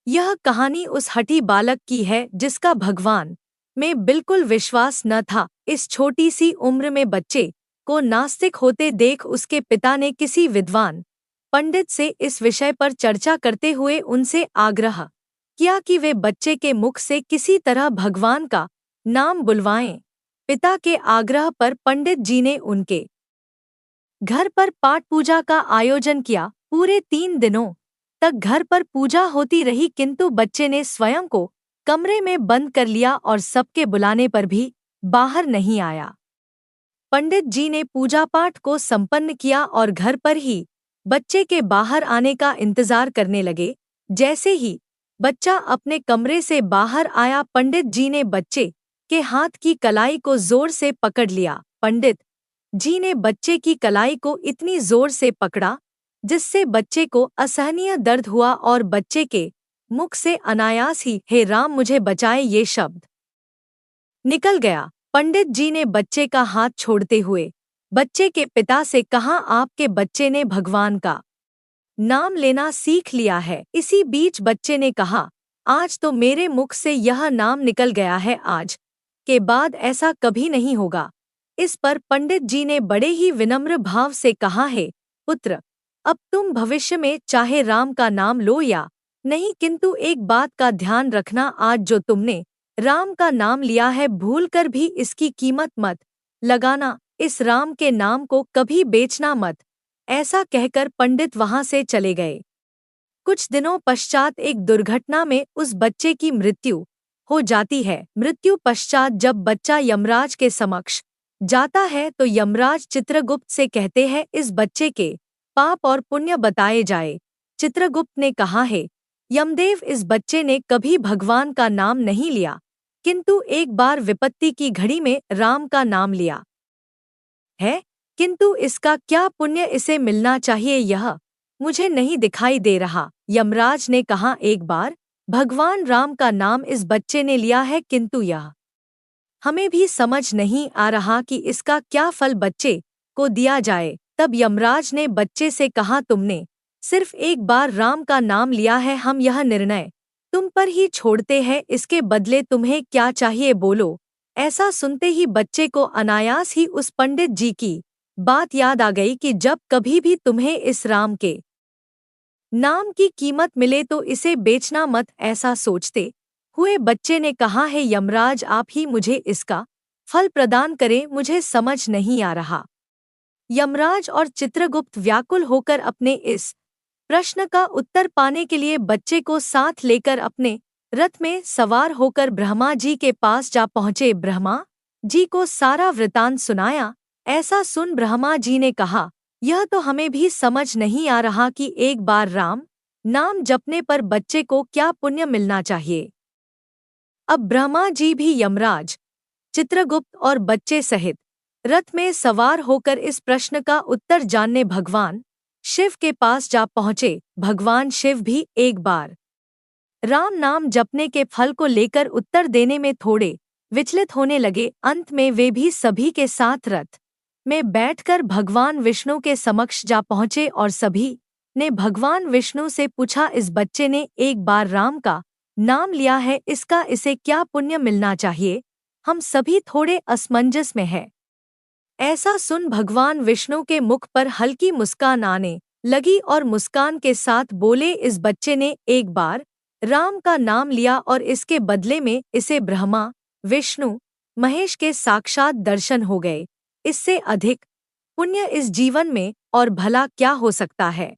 यह कहानी उस हठी बालक की है जिसका भगवान में बिल्कुल विश्वास न था। इस छोटी सी उम्र में बच्चे को नास्तिक होते देख उसके पिता ने किसी विद्वान पंडित से इस विषय पर चर्चा करते हुए उनसे आग्रह किया कि वे बच्चे के मुख से किसी तरह भगवान का नाम बुलवाएं। पिता के आग्रह पर पंडित जी ने उनके घर पर पाठ पूजा का आयोजन किया। पूरे 3 दिनों तक घर पर पूजा होती रही, किंतु बच्चे ने स्वयं को कमरे में बंद कर लिया और सबके बुलाने पर भी बाहर नहीं आया। पंडित जी ने पूजा पाठ को संपन्न किया और घर पर ही बच्चे के बाहर आने का इंतजार करने लगे। जैसे ही बच्चा अपने कमरे से बाहर आया, पंडित जी ने बच्चे के हाथ की कलाई को जोर से पकड़ लिया। पंडित जी ने बच्चे की कलाई को इतनी जोर से पकड़ा जिससे बच्चे को असहनीय दर्द हुआ और बच्चे के मुख से अनायास ही "हे राम मुझे बचाए" ये शब्द निकल गया। पंडित जी ने बच्चे का हाथ छोड़ते हुए बच्चे के पिता से कहा, आपके बच्चे ने भगवान का नाम लेना सीख लिया है। इसी बीच बच्चे ने कहा, आज तो मेरे मुख से यह नाम निकल गया है, आज के बाद ऐसा कभी नहीं होगा। इस पर पंडित जी ने बड़े ही विनम्र भाव से कहा, है पुत्र, अब तुम भविष्य में चाहे राम का नाम लो या नहीं, किंतु एक बात का ध्यान रखना, आज जो तुमने राम का नाम लिया है भूलकर भी इसकी कीमत मत लगाना, इस राम के नाम को कभी बेचना मत। ऐसा कहकर पंडित वहां से चले गए। कुछ दिनों पश्चात एक दुर्घटना में उस बच्चे की मृत्यु हो जाती है। मृत्यु पश्चात जब बच्चा यमराज के समक्ष जाता है तो यमराज चित्रगुप्त से कहते हैं, इस बच्चे के पाप और पुण्य बताए जाए। चित्रगुप्त ने कहा, है यमदेव, इस बच्चे ने कभी भगवान का नाम नहीं लिया, किंतु एक बार विपत्ति की घड़ी में राम का नाम लिया है, किंतु इसका क्या पुण्य इसे मिलना चाहिए यह मुझे नहीं दिखाई दे रहा। यमराज ने कहा, एक बार भगवान राम का नाम इस बच्चे ने लिया है, किंतु यह हमें भी समझ नहीं आ रहा कि इसका क्या फल बच्चे को दिया जाए। तब यमराज ने बच्चे से कहा, तुमने सिर्फ एक बार राम का नाम लिया है, हम यह निर्णय तुम पर ही छोड़ते हैं, इसके बदले तुम्हें क्या चाहिए बोलो। ऐसा सुनते ही बच्चे को अनायास ही उस पंडित जी की बात याद आ गई कि जब कभी भी तुम्हें इस राम के नाम की कीमत मिले तो इसे बेचना मत। ऐसा सोचते हुए बच्चे ने कहा, है यमराज, आप ही मुझे इसका फल प्रदान करें, मुझे समझ नहीं आ रहा। यमराज और चित्रगुप्त व्याकुल होकर अपने इस प्रश्न का उत्तर पाने के लिए बच्चे को साथ लेकर अपने रथ में सवार होकर ब्रह्मा जी के पास जा पहुँचे। ब्रह्मा जी को सारा वृतांत सुनाया। ऐसा सुन ब्रह्मा जी ने कहा, यह तो हमें भी समझ नहीं आ रहा कि एक बार राम नाम जपने पर बच्चे को क्या पुण्य मिलना चाहिए। अब ब्रह्मा जी भी यमराज, चित्रगुप्त और बच्चे सहित रथ में सवार होकर इस प्रश्न का उत्तर जानने भगवान शिव के पास जा पहुँचे। भगवान शिव भी एक बार राम नाम जपने के फल को लेकर उत्तर देने में थोड़े विचलित होने लगे। अंत में वे भी सभी के साथ रथ में बैठकर भगवान विष्णु के समक्ष जा पहुँचे और सभी ने भगवान विष्णु से पूछा, इस बच्चे ने एक बार राम का नाम लिया है, इसका इसे क्या पुण्य मिलना चाहिए। हम सभी थोड़े असमंजस में हैं। ऐसा सुन भगवान विष्णु के मुख पर हल्की मुस्कान आने लगी और मुस्कान के साथ बोले, इस बच्चे ने एक बार राम का नाम लिया और इसके बदले में इसे ब्रह्मा विष्णु महेश के साक्षात दर्शन हो गए। इससे अधिक पुण्य इस जीवन में और भला क्या हो सकता है।